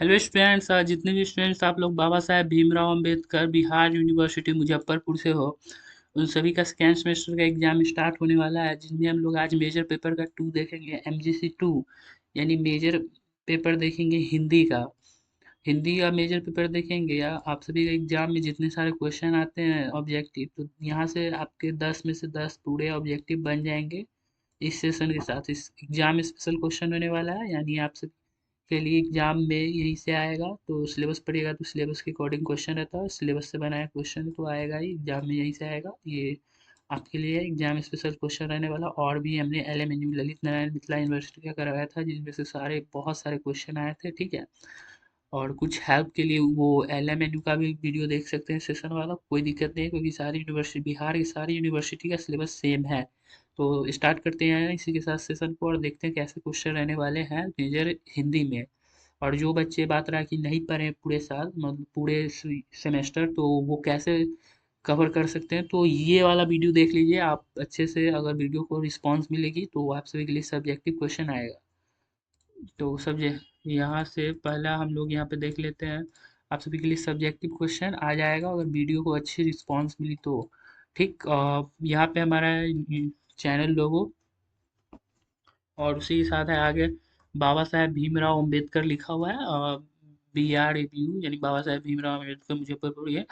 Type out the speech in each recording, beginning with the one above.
Hello students, जितने भी students आप लोग बाबा साहेब भीमराव अंबेडकर बिहार यूनिवर्सिटी मुजफ्फरपुर से हो, उन सभी का सेकेंड सेमेस्टर का एग्जाम स्टार्ट होने वाला है, जिनमें हम लोग आज मेजर पेपर का 2 देखेंगे, एमजीसी 2 यानी मेजर पेपर देखेंगे हिंदी का। हिंदी का मेजर पेपर देखेंगे या आप सभी का एग्जाम में जितने सारे क्वेश्चन आते हैं ऑब्जेक्टिव, तो यहाँ से आपके 10 में से 10 पूरे ऑब्जेक्टिव बन जाएंगे। इस सेशन के साथ इस एग्जाम में स्पेशल क्वेश्चन होने वाला है, यानी आप सब के लिए एग्जाम में यहीं से आएगा। तो सिलेबस पढ़िएगा तो सिलेबस के अकॉर्डिंग क्वेश्चन रहता है, सिलेबस से बनाया क्वेश्चन तो आएगा ही एग्जाम में, यहीं से आएगा। ये आपके लिए एग्जाम स्पेशल क्वेश्चन रहने वाला। और भी हमने LMNU ललित नारायण मिथिला यूनिवर्सिटी का करवाया था, जिसमें से सारे बहुत सारे क्वेश्चन आए थे, ठीक है। और कुछ हेल्प के लिए वो LMNU का भी वीडियो देख सकते हैं सेशन वाला, कोई दिक्कत नहीं है, क्योंकि सारी यूनिवर्सिटी, बिहार की सारी यूनिवर्सिटी का सिलेबस सेम है। तो स्टार्ट करते हैं इसी के साथ सेशन को और देखते हैं कैसे क्वेश्चन रहने वाले हैं मेजर हिंदी में। और जो बच्चे बात रहा कि नहीं पढ़े पूरे साल, मतलब पूरे सेमेस्टर, तो वो कैसे कवर कर सकते हैं, तो ये वाला वीडियो देख लीजिए आप अच्छे से। अगर वीडियो को रिस्पांस मिलेगी तो आप सभी के लिए सब्जेक्टिव क्वेश्चन आएगा। तो सब यहाँ से पहला हम लोग यहाँ पे देख लेते हैं। आप सभी के लिए सब्जेक्टिव क्वेश्चन आ जाएगा अगर वीडियो को अच्छी रिस्पांस मिली तो। ठीक, यहाँ पे हमारा चैनल लोगो और उसी के साथ है आगे बाबा साहेब भीमराव अम्बेडकर लिखा हुआ है, BRABU यानी बाबा साहेब भीमराव अम्बेडकर मुजफ्फरपुर। ये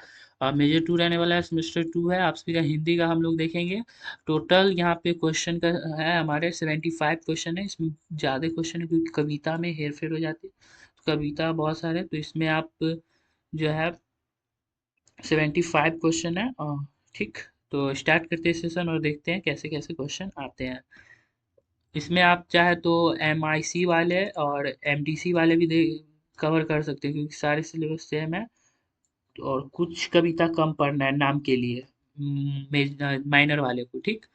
मेजर 2 रहने वाला है, सेमेस्टर 2 है। आप सभी का हिंदी का हम लोग देखेंगे। टोटल यहाँ पे क्वेश्चन का है हमारे 75 क्वेश्चन है। इसमें ज़्यादा क्वेश्चन है क्योंकि कविता में हेर फेर हो जाती है, तो कविता बहुत सारे, तो इसमें आप जो है 75 क्वेश्चन है। ठीक, तो स्टार्ट करते हैं सेशन और देखते हैं कैसे कैसे क्वेश्चन आते हैं। इसमें आप चाहे तो MIC वाले और MDC वाले भी दे कवर कर सकते हैं, क्योंकि सारे सिलेबस सेम है। और कुछ कविता कम पढ़ना है नाम के लिए, माइनर वाले को, ठीक।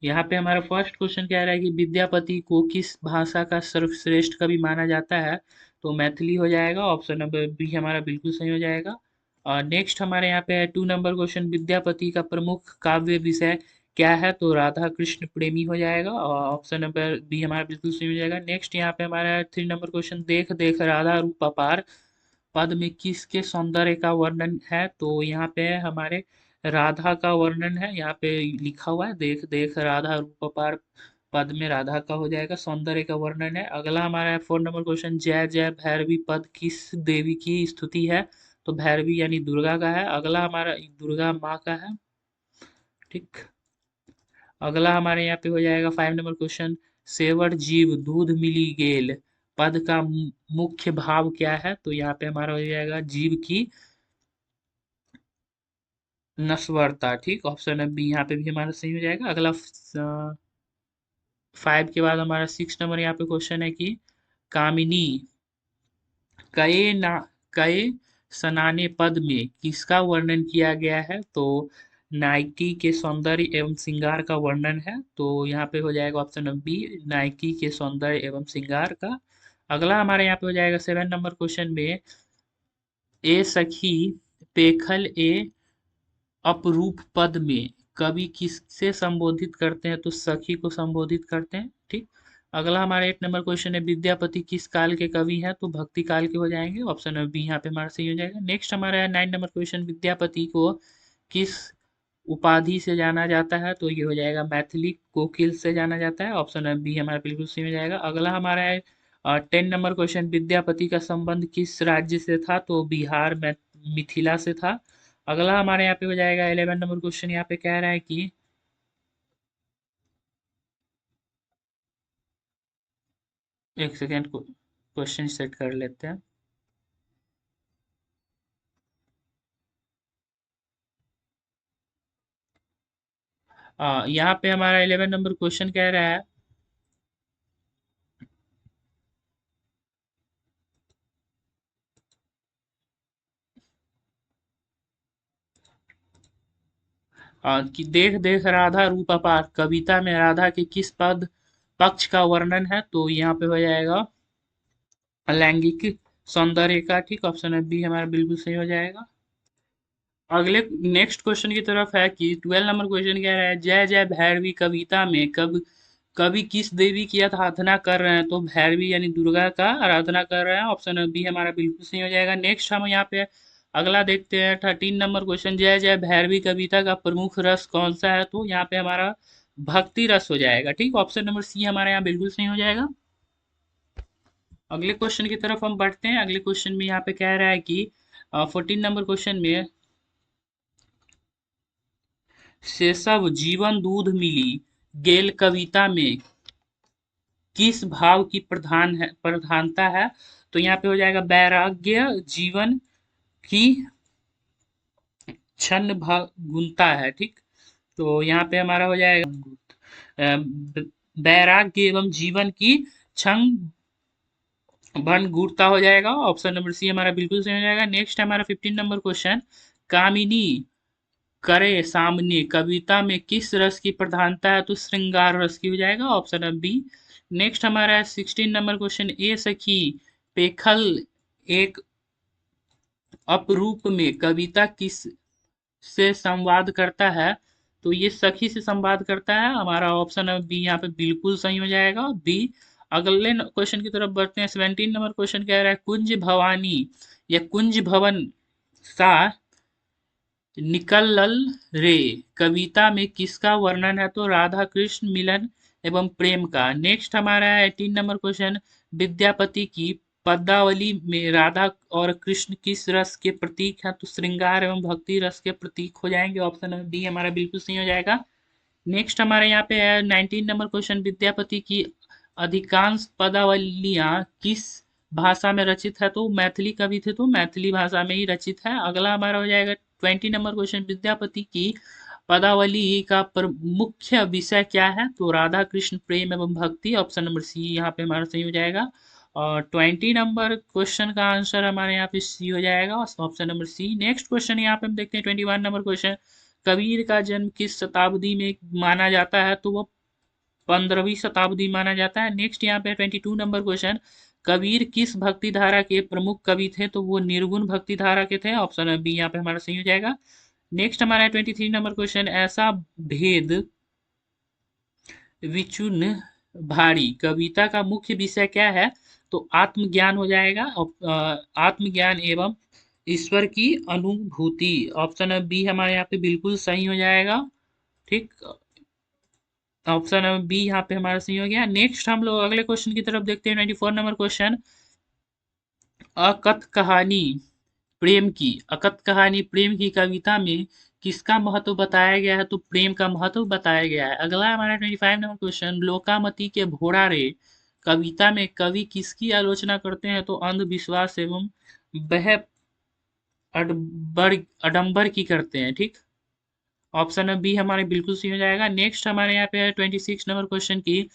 यहाँ पे हमारा फर्स्ट क्वेश्चन क्या रहा है कि विद्यापति को किस भाषा का सर्वश्रेष्ठ कवि माना जाता है, तो मैथिली हो जाएगा। ऑप्शन नंबर बी हमारा बिल्कुल सही हो जाएगा। और नेक्स्ट हमारे यहाँ पे है 2 नंबर क्वेश्चन, विद्यापति का प्रमुख काव्य विषय क्या है, तो राधा कृष्ण प्रेमी हो जाएगा। और ऑप्शन नंबर बी हमारा बिल्कुल सही हो जाएगा। नेक्स्ट यहाँ पे हमारा 3 नंबर क्वेश्चन, देख देख राधा रूप अपार पद में किसके सौंदर्य का वर्णन है, तो यहाँ पे हमारे राधा का वर्णन है। यहाँ पे लिखा हुआ है देख देख राधा रूप अपार पद में राधा का हो जाएगा, सौंदर्य का वर्णन है। अगला हमारा है 4 नंबर क्वेश्चन, जय जय भैरवी पद किस देवी की स्तुति है, तो भैरवी यानी दुर्गा का है। अगला हमारा दुर्गा माँ का है, ठीक। अगला हमारे यहाँ पे हो जाएगा 5 नंबर क्वेश्चन, सेवर जीव दूध मिली गेल पद का मुख्य भाव क्या है, तो यहाँ पे हमारा हो जाएगा जीव की नस्वर्ता, ठीक। ऑप्शन है बी यहाँ पे भी हमारा सही हो जाएगा। अगला 5 के बाद हमारा 6 नंबर यहाँ पे क्वेश्चन है कि कामिनी कए ना कए सनाने पद में किसका वर्णन किया गया है, तो नाइकी के सौंदर्य एवं श्रृंगार का वर्णन है। तो यहाँ पे हो जाएगा ऑप्शन नंबर बी, नाइकी के सौंदर्य एवं श्रृंगार का। अगला हमारे यहाँ पे हो जाएगा 7 नंबर क्वेश्चन में, ए सखी पेखल ए अपरूप पद में कवि किससे संबोधित करते हैं, तो सखी को संबोधित करते हैं, ठीक। अगला हमारा 8 नंबर क्वेश्चन है, विद्यापति किस काल के कवि हैं, तो भक्ति काल के हो जाएंगे। ऑप्शन नंबर बी यहाँ पे हमारा सही हो जाएगा। नेक्स्ट हमारा है 9 नंबर क्वेश्चन, विद्यापति को किस उपाधि से जाना जाता है, तो ये हो जाएगा मैथिली कोकिल से जाना जाता है। ऑप्शन नंबर बी हमारा बिल्कुल सही हो जाएगा। अगला हमारा है 10 नंबर क्वेश्चन, विद्यापति का संबंध किस राज्य से था, तो बिहार में मिथिला से था। अगला हमारे यहाँ पे हो जाएगा 11 नंबर क्वेश्चन, यहाँ पे कह रहा है कि एक सेकेंड को क्वेश्चन सेट कर लेते हैं। यहाँ पे हमारा 11 नंबर क्वेश्चन कह रहा है कि देख देख राधा रूप अपार कविता में राधा के किस पद पक्ष का वर्णन है, तो यहाँ पे हो जाएगा लैंगिक सौंदर्य का, ठीक। ऑप्शन है बी हमारा बिल्कुल सही हो जाएगा। अगले नेक्स्ट क्वेश्चन की तरफ है कि 12 नंबर क्वेश्चन कह रहा है, जय जय भैरवी कविता में कब कवि किस देवी की आराधना कर रहे हैं? तो भैरवी यानी दुर्गा का आराधना कर रहे हैं। ऑप्शन बी हमारा बिल्कुल सही हो जाएगा। नेक्स्ट हम यहाँ पे अगला देखते हैं 13 नंबर क्वेश्चन। जय जय भैरवी कविता का प्रमुख रस कौन सा है? तो यहाँ पे हमारा भक्ति रस हो जाएगा। ठीक, ऑप्शन नंबर सी हमारे यहाँ बिल्कुल सही हो जाएगा। अगले क्वेश्चन की तरफ हम बढ़ते हैं। अगले क्वेश्चन में यहाँ पे कह रहा है कि 14 नंबर क्वेश्चन में सेसव जीवन दूध मिली गेल कविता में किस भाव की प्रधानता है? तो यहाँ पे हो जाएगा वैराग्य जीवन की क्षण गुणता है। ठीक, तो यहाँ पे हमारा हो जाएगा वैराग्य एवं जीवन की क्षण वन गुणता हो जाएगा। ऑप्शन नंबर सी हमारा बिल्कुल सही हो जाएगा। नेक्स्ट हमारा 15 नंबर क्वेश्चन, कामिनी करे सामने कविता में किस रस की प्रधानता है? तो श्रृंगार रस की हो जाएगा। Option number B. नेक्स्ट हमारा 16 नंबर क्वेश्चन, ए सखी पेखल एक अपरूप में कविता किस से संवाद करता है? तो ये सखी से संवाद करता है। हमारा ऑप्शन नंबर बी यहाँ पे बिल्कुल सही हो जाएगा, बी। अगले क्वेश्चन की तरफ बढ़ते हैं। 17 नंबर क्वेश्चन कह रहा है कुंज भवानी या कुंज भवन सा निकलल रे कविता में किसका वर्णन है? तो राधा कृष्ण मिलन एवं प्रेम का। नेक्स्ट हमारा है 18 नंबर क्वेश्चन, विद्यापति की पद्मावली में राधा और कृष्ण किस रस के प्रतीक हैं? तो श्रृंगार एवं भक्ति रस के प्रतीक हो जाएंगे। ऑप्शन नंबर डी हमारा बिल्कुल सही हो जाएगा। नेक्स्ट हमारे यहाँ पे है 19 नंबर क्वेश्चन, विद्यापति की अधिकांश पदावलियां किस भाषा में रचित है? तो मैथिली कवि थे तो मैथिली भाषा में ही रचित है। अगला हमारा हो जाएगा 20 नंबर क्वेश्चन, विद्यापति की पदावली का मुख्य विषय क्या है? तो राधा कृष्ण प्रेम एवं भक्ति। ऑप्शन नंबर सी यहाँ पे हमारा सही हो जाएगा। और 20 नंबर क्वेश्चन का आंसर हमारे यहाँ पे सी हो जाएगा, option number C. Next question यहाँ पे हम देखते हैं 21 नंबर क्वेश्चन, कबीर का जन्म किस शताब्दी में माना जाता है? तो वो 15वीं शताब्दी माना जाता है। नेक्स्ट यहाँ पे 22 नंबर क्वेश्चन, कबीर किस भक्ति धारा के प्रमुख कवि थे? तो वो निर्गुण भक्ति धारा के थे। ऑप्शन बी यहाँ पे हमारा सही हो जाएगा। नेक्स्ट हमारा 23 नंबर क्वेश्चन, ऐसा भेद विचून भारी कविता का मुख्य विषय क्या है? तो आत्मज्ञान हो जाएगा। आत्मज्ञान एवं ईश्वर की अनुभूति। ऑप्शन बी हमारे यहाँ पे बिल्कुल सही हो जाएगा। ठीक, ऑप्शन नंबर बी यहाँ पे हमारा सही हो गया। नेक्स्ट हम लोग अगले क्वेश्चन की तरफ देखते हैं 24 नंबर क्वेश्चन, अकथ कहानी प्रेम की अकथ कहानी प्रेम की कविता में किसका महत्व बताया गया है? तो प्रेम का महत्व बताया गया है। अगला हमारा 25 नंबर क्वेश्चन, लोकामती के भोड़ा रे कविता में कवि किसकी आलोचना करते हैं? तो अंधविश्वास एवं वह अडम्बर की करते हैं। ठीक, ऑप्शन बी हमारे बिल्कुल सही हो जाएगा। नेक्स्ट हमारे यहाँ पे है 26 नंबर क्वेश्चन की,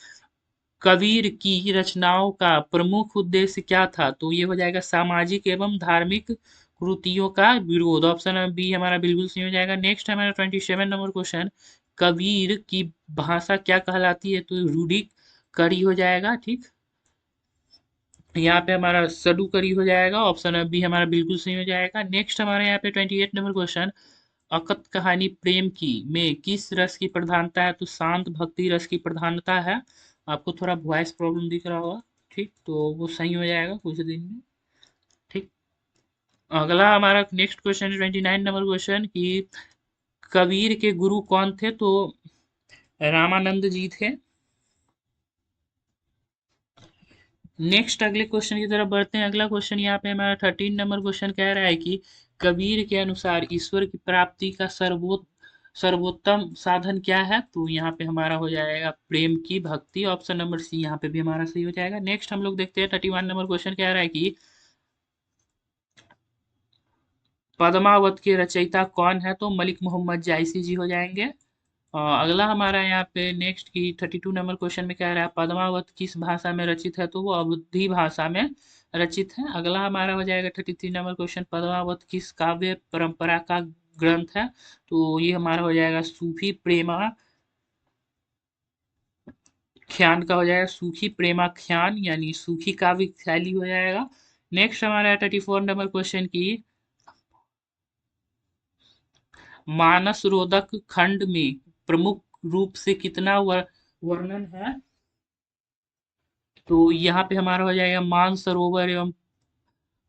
कबीर की रचनाओं का प्रमुख उद्देश्य क्या था? तो ये हो जाएगा सामाजिक एवं धार्मिक कृतियों का विरोध। ऑप्शन बी हमारा बिल्कुल सही हो जाएगा। नेक्स्ट हमारा 27 नंबर क्वेश्चन, कबीर की भाषा क्या कहलाती है? तो रूढ़िकरी हो जाएगा। ठीक, यहाँ पे हमारा सडुकरी हो जाएगा। ऑप्शन बी हमारा बिल्कुल सही हो जाएगा। नेक्स्ट हमारे यहाँ पे 28 नंबर क्वेश्चन, अकथ कहानी प्रेम की में किस रस की प्रधानता है? तो शांत भक्ति रस की प्रधानता है। आपको थोड़ा वॉइस प्रॉब्लम दिख रहा होगा, ठीक, तो वो सही हो जाएगा कुछ दिन में। ठीक, अगला हमारा नेक्स्ट क्वेश्चन है 29 नंबर क्वेश्चन कि कबीर के गुरु कौन थे? तो रामानंद जी थे। नेक्स्ट अगले क्वेश्चन की तरफ बढ़ते हैं। अगला क्वेश्चन यहाँ पे हमारा 13 नंबर क्वेश्चन कह रहा है कि कबीर के अनुसार ईश्वर की प्राप्ति का सर्वोत्तम साधन क्या है? तो यहाँ पे हमारा हो जाएगा प्रेम की भक्ति। ऑप्शन नंबर सी यहाँ पे भी हमारा सही हो जाएगा। नेक्स्ट हम लोग देखते हैं 31 नंबर क्वेश्चन कह रहा है कि पद्मावत के रचयिता कौन है? तो मलिक मोहम्मद जायसी जी हो जाएंगे। अगला हमारा यहाँ पे नेक्स्ट की 32 नंबर क्वेश्चन में कह रहा है पद्मावत किस भाषा में रचित है? तो वो अवधी भाषा में रचित है। अगला हमारा हो जाएगा 33 नंबर क्वेश्चन, पद्मावत किस काव्य परंपरा का ग्रंथ है? तो ये हमारा हो जाएगा सूफी प्रेमा ख्यान का हो जाएगा, सूफी प्रेमाख्यान यानी सूफी काव्य शैली हो जाएगा। नेक्स्ट हमारा 34 नंबर क्वेश्चन की मानस रोधक खंड में प्रमुख रूप से कितना वर्णन है। तो यहाँ पे हमारा हो जाएगा मानसरोवर एवं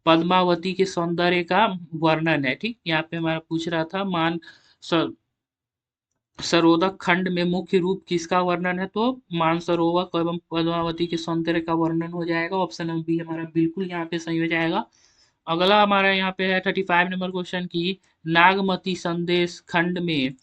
पद्मावती के सौंदर्य का वर्णन है। ठीक, यहाँ पे हमारा पूछ रहा था स- सरोदक खंड में मुख्य रूप किसका वर्णन है, तो मानसरोवर एवं पद्मावती के सौंदर्य का वर्णन हो जाएगा। ऑप्शन नंबर बी हमारा बिल्कुल यहाँ पे सही हो जाएगा। अगला हमारा यहाँ पे है 35 नंबर क्वेश्चन की नागमती संदेश खंड में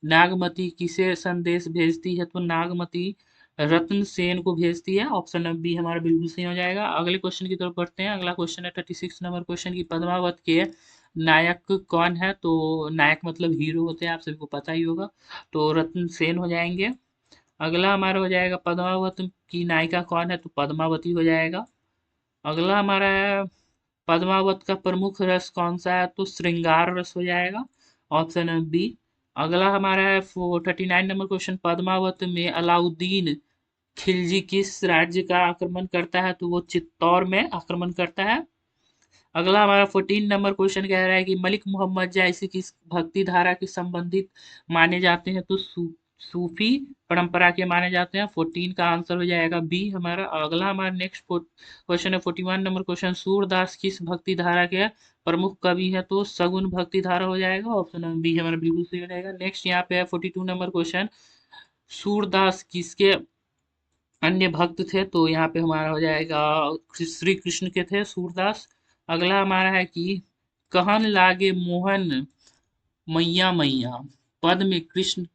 नागमती किसे संदेश भेजती है, तो नागमती रत्न सेन को भेजती है। ऑप्शन नंबर बी हमारा बिल्कुल सही हो जाएगा। अगले क्वेश्चन की तरफ बढ़ते हैं। अगला क्वेश्चन है 36 नंबर क्वेश्चन की पद्मावत के नायक कौन है, तो नायक मतलब हीरो होते हैं, आप सभी को पता ही होगा, तो रत्न सेन हो जाएंगे। अगला हमारा हो जाएगा पद्मावत की नायिका कौन है, तो पद्मावती हो जाएगा। अगला हमारा है पद्मावत का प्रमुख रस कौन सा है, तो श्रृंगार रस हो जाएगा। ऑप्शन है बी। अगला हमारा है 39 नंबर क्वेश्चन पद्मावत में अलाउद्दीन खिलजी किस राज्य का आक्रमण करता है, तो वो चित्तौड़ में आक्रमण करता है। अगला हमारा 14 नंबर क्वेश्चन कह रहा है कि मलिक मोहम्मद जैसी किस भक्ति धारा के संबंधित माने जाते हैं, तो सूफी परंपरा के माने जाते हैं। 14 का आंसर हो जाएगा बी हमारा। अगला हमारा नेक्स्ट क्वेश्चन है 41 नंबर क्वेश्चन सूरदास किस भक्ति धारा के प्रमुख कवि है, तो सगुन भक्ति धारा हो जाएगा। ऑप्शन नंबर बी हमारा बिल्कुल सही हो जाएगा। नेक्स्ट यहाँ पे है 42 नंबर क्वेश्चन सूरदास किसके अन्य भक्त थे, तो यहाँ पे हमारा हो जाएगा श्री कृष्ण के थे सूरदास। अगला हमारा है कि कहन लागे मोहन मैया मैया पद में कृष्ण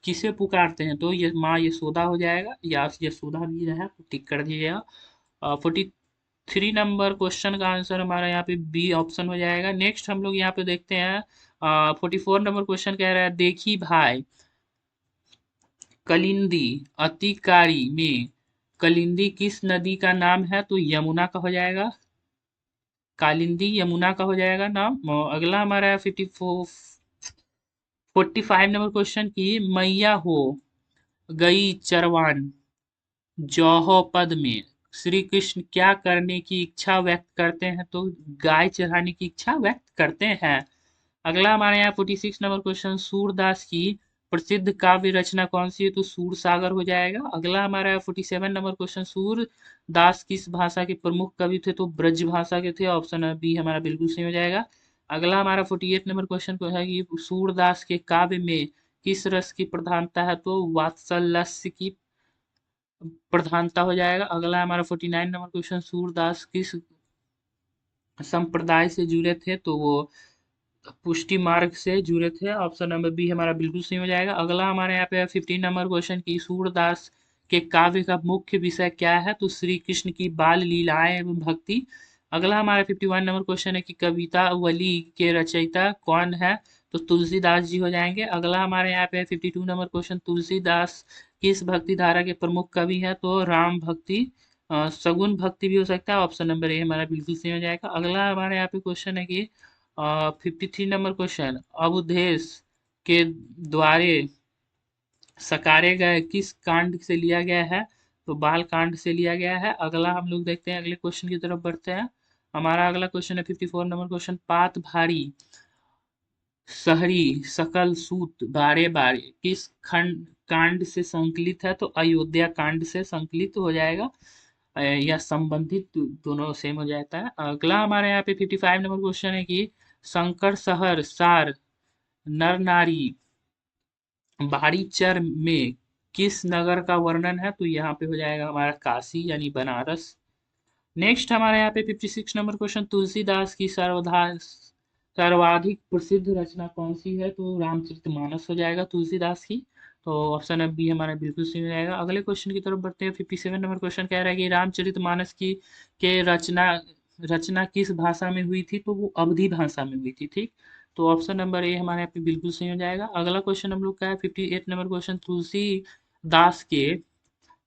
किसे पुकारते हैं, तो ये माँ यशोदा हो जाएगा, या यशोदा भी है, टिक कर दीजिएगा। 43 नंबर क्वेश्चन का आंसर हमारा यहाँ पे बी ऑप्शन हो जाएगा। नेक्स्ट हम लोग यहाँ पे देखते हैं 44 नंबर क्वेश्चन कह रहा है देखी भाई कलिंदी अतिकारी में कलिंदी किस नदी का नाम है, तो यमुना का हो जाएगा। कालिंदी यमुना का हो जाएगा नाम। अगला हमारा है 45 नंबर क्वेश्चन की मैया हो गई चरवान जौहो पद में श्री कृष्ण क्या करने की इच्छा व्यक्त करते हैं, तो गाय चराने की इच्छा व्यक्त करते हैं। अगला हमारे यहाँ 46 नंबर क्वेश्चन सूरदास की प्रसिद्ध काव्य रचना कौन सी है, तो सूर सागर हो जाएगा। अगला हमारा 47 नंबर क्वेश्चन सूरदास किस भाषा के प्रमुख कवि थे, तो ब्रज भाषा के थे। ऑप्शन बी हमारा बिल्कुल सही हो जाएगा। अगला हमारा 48 नंबर क्वेश्चन को है कि सूरदास के काव्य में किस रस की प्रधानता है, तो वात्सल्य की प्रधानता हो जाएगा। अगला हमारा 49 नंबर क्वेश्चन सूरदास किस संप्रदाय से जुड़े थे, तो वो पुष्टि मार्ग से जुड़े थे। ऑप्शन नंबर बी हमारा बिल्कुल सही हो जाएगा। अगला हमारे यहाँ पे 15 नंबर क्वेश्चन की सूरदास के काव्य का मुख्य विषय क्या है, तो श्री कृष्ण की बाल लीलाएं एवं भक्ति। अगला हमारा 51 नंबर क्वेश्चन है कि कविता वली के रचयिता कौन है, तो तुलसीदास जी हो जाएंगे। अगला हमारे यहाँ पे 52 नंबर क्वेश्चन तुलसीदास किस भक्ति धारा के प्रमुख कवि है, तो राम भक्ति सगुन भक्ति भी हो सकता है। ऑप्शन नंबर ए हमारा बिल्कुल सही हो जाएगा। अगला हमारे यहाँ पे क्वेश्चन है कि 53 नंबर क्वेश्चन अवधेश के द्वारे सकारे गए किस कांड से लिया गया है, तो बाल कांड से लिया गया है। अगला हम लोग देखते हैं, अगले क्वेश्चन की तरफ बढ़ते हैं। हमारा अगला क्वेश्चन है 54 नंबर क्वेश्चन पात भारी शहरी सकल सूत बारे बारे किस खंड कांड से संकलित है, तो अयोध्या कांड से संकलित हो जाएगा, या संबंधित दोनों सेम हो जाता है। अगला हमारे यहाँ पे 55 नंबर क्वेश्चन है कि शंकर शहर सार नर नारी बाड़ी चर में किस नगर का वर्णन है, तो यहाँ पे हो जाएगा हमारा काशी यानी बनारस। नेक्स्ट हमारे यहाँ पे 56 नंबर क्वेश्चन तुलसीदास की सर्वाधिक प्रसिद्ध रचना कौन सी है, तो रामचरितमानस हो जाएगा तुलसीदास की। तो ऑप्शन है बी हमारा बिल्कुल सही हो जाएगा। अगले क्वेश्चन की तरफ बढ़ते हैं। 57 नंबर क्वेश्चन कह रहा है कि रामचरितमानस की के रचना रचना किस भाषा में हुई थी, तो वो अवधी भाषा में हुई थी। ठीक, तो ऑप्शन नंबर ए हमारे यहाँ पे बिल्कुल सही हो जाएगा। अगला क्वेश्चन हम लोग का है 58 नंबर क्वेश्चन तुलसीदास के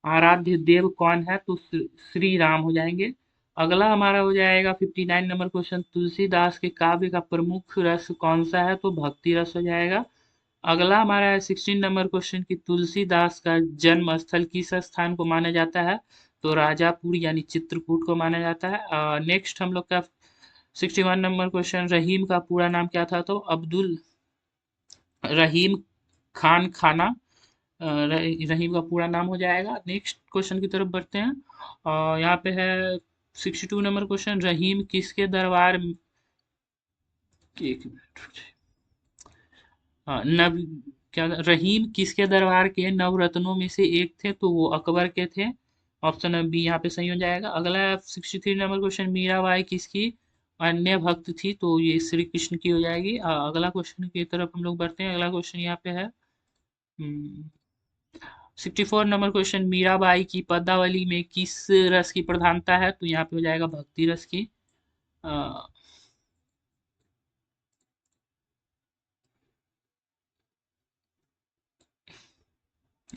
आराध्य देव कौन है, तो श्री राम हो जाएंगे। अगला हमारा हो जाएगा 59 नंबर क्वेश्चन तुलसीदास के काव्य का प्रमुख रस कौन सा है, तो भक्ति रस हो जाएगा। अगला हमारा है 16 नंबर क्वेश्चन की तुलसीदास का जन्म स्थल किस स्थान को माना जाता है, तो राजापुर यानी चित्रकूट को माना जाता है। नेक्स्ट हम लोग का 61 नंबर क्वेश्चन रहीम का पूरा नाम क्या था, तो अब्दुल रहीम खान खाना रहीम का पूरा नाम हो जाएगा। नेक्स्ट क्वेश्चन की तरफ बढ़ते हैं। यहाँ पे है 62 नंबर क्वेश्चन, रहीम किसके दरबार एक मिनट, हाँ नव क्या रहीम किसके दरबार के नवरत्नों में से एक थे, तो वो अकबर के थे। ऑप्शन बी यहाँ पे सही हो जाएगा। अगला 63 नंबर क्वेश्चन, मीराबाई किसकी अन्य भक्त थी, तो ये श्री कृष्ण की हो जाएगी। अगला क्वेश्चन की तरफ हम लोग बढ़ते हैं। अगला क्वेश्चन यहाँ पे है 64 नंबर क्वेश्चन, मीराबाई की पद्मावली में किस रस की प्रधानता है, तो यहाँ पे हो जाएगा भक्ति रस की।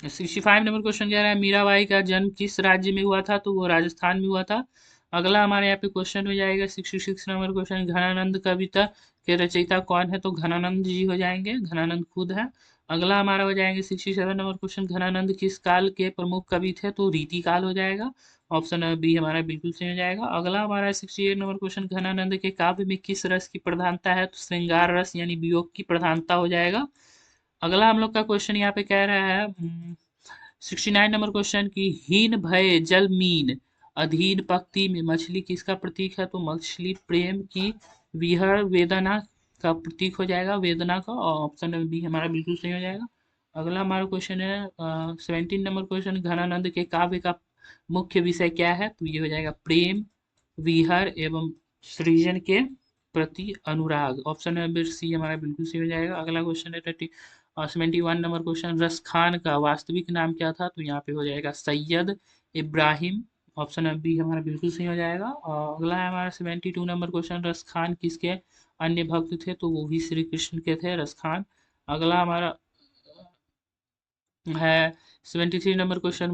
65 नंबर क्वेश्चन कह रहा है, मीराबाई का जन्म किस राज्य में हुआ था, तो वो राजस्थान में हुआ था। अगला हमारे यहाँ पे क्वेश्चन हो जाएगा 66 नंबर क्वेश्चन, घनानंद कविता के रचयिता कौन है, तो घनानंद जी हो जाएंगे, घनानंद खुद है। अगला हमारा हो जाएंगे 67 नंबर क्वेश्चन, घनानंद किस काल के प्रमुख कवि थे, तो रीति काल हो जाएगा। ऑप्शन बी हमारा बिल्कुल सही हो जाएगा। अगला हमारा 68 नंबर क्वेश्चन, घनानंद के काव्य में किस रस की प्रधानता है, तो श्रृंगार रस यानी वियोग की प्रधानता हो जाएगा। अगला हम लोग का क्वेश्चन यहाँ पे कह रहा है 69 नंबर क्वेश्चन की, हीन भय जल मीन अधीन पक्ति में मछली किसका प्रतीक है, तो मछली प्रेम की विहर वेदना का प्रतीक हो जाएगा, वेदना का। ऑप्शन बी हमारा बिल्कुल सही हो जाएगा। अगला हमारा क्वेश्चन है 17 नंबर क्वेश्चन, घनानंद के काव्य का मुख्य विषय क्या है, तो ये हो जाएगा प्रेम, विहर एवं सृजन के प्रति अनुराग। ऑप्शन नंबर सी हमारा बिल्कुल सही हो जाएगा। अगला क्वेश्चन है 71 नंबर क्वेश्चन, रस खान का वास्तविक नाम क्या था, तो यहाँ पे हो जाएगा सैयद इब्राहिम। ऑप्शन बी हमारा बिल्कुल सही हो जाएगा। और अगला है हमारा 72 नंबर क्वेश्चन, रस खान किसके अन्य भक्त थे, तो वो भी श्री कृष्ण के थे, रस खान। अगला हमारा है 73 नंबर क्वेश्चन,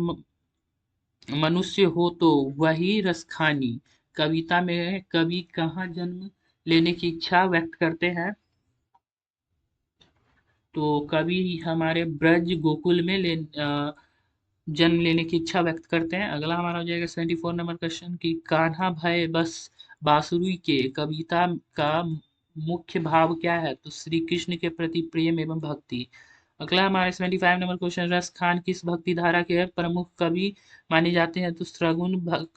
मनुष्य हो तो वही रसखानी कविता में कवि कहाँ जन्म लेने की इच्छा व्यक्त करते हैं, तो कवि हमारे ब्रज गोकुल में जन्म लेने की इच्छा व्यक्त करते हैं। अगला हमारा हो जाएगा 74 नंबर क्वेश्चन की, कान्हा भय बस बांसुरी के कविता का मुख्य भाव क्या है, तो श्री कृष्ण के प्रति प्रेम एवं भक्ति। अगला हमारे 75 नंबर क्वेश्चन, रस खान किस भक्ति धारा के प्रमुख कवि माने जाते हैं, तो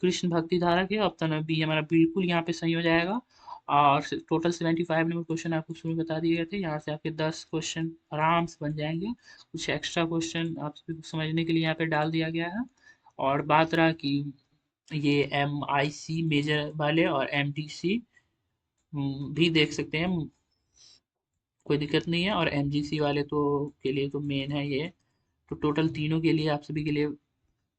कृष्ण भक्ति धारा के। ऑप्शन बी हमारा बिल्कुल यहाँ पे सही हो जाएगा। और टोटल 75 नंबर क्वेश्चन आपको शुरू में बता दिए गए थे, यहाँ से आपके 10 क्वेश्चन आराम से बन जाएंगे। कुछ एक्स्ट्रा क्वेश्चन आप सभी को समझने के लिए यहाँ पे डाल दिया गया है। और बात रहा कि ये MIC मेजर वाले और MDC भी देख सकते हैं, कोई दिक्कत नहीं है। और MGC वाले तो के लिए तो मेन है ये। तो टोटल तीनों के लिए आप सभी के लिए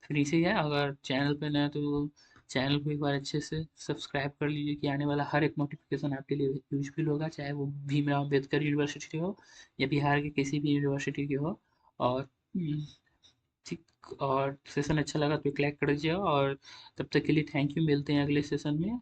फ्री से है। अगर चैनल पे नया तो चैनल को एक बार अच्छे से सब्सक्राइब कर लीजिए कि आने वाला हर एक नोटिफिकेशन आपके लिए यूजफुल होगा, चाहे वो भीमराव अम्बेडकर यूनिवर्सिटी हो या बिहार के किसी भी यूनिवर्सिटी की हो। और ठीक, और सेशन अच्छा लगा तो एक लाइक कर दीजिए। और तब तक के लिए थैंक यू, मिलते हैं अगले सेशन में।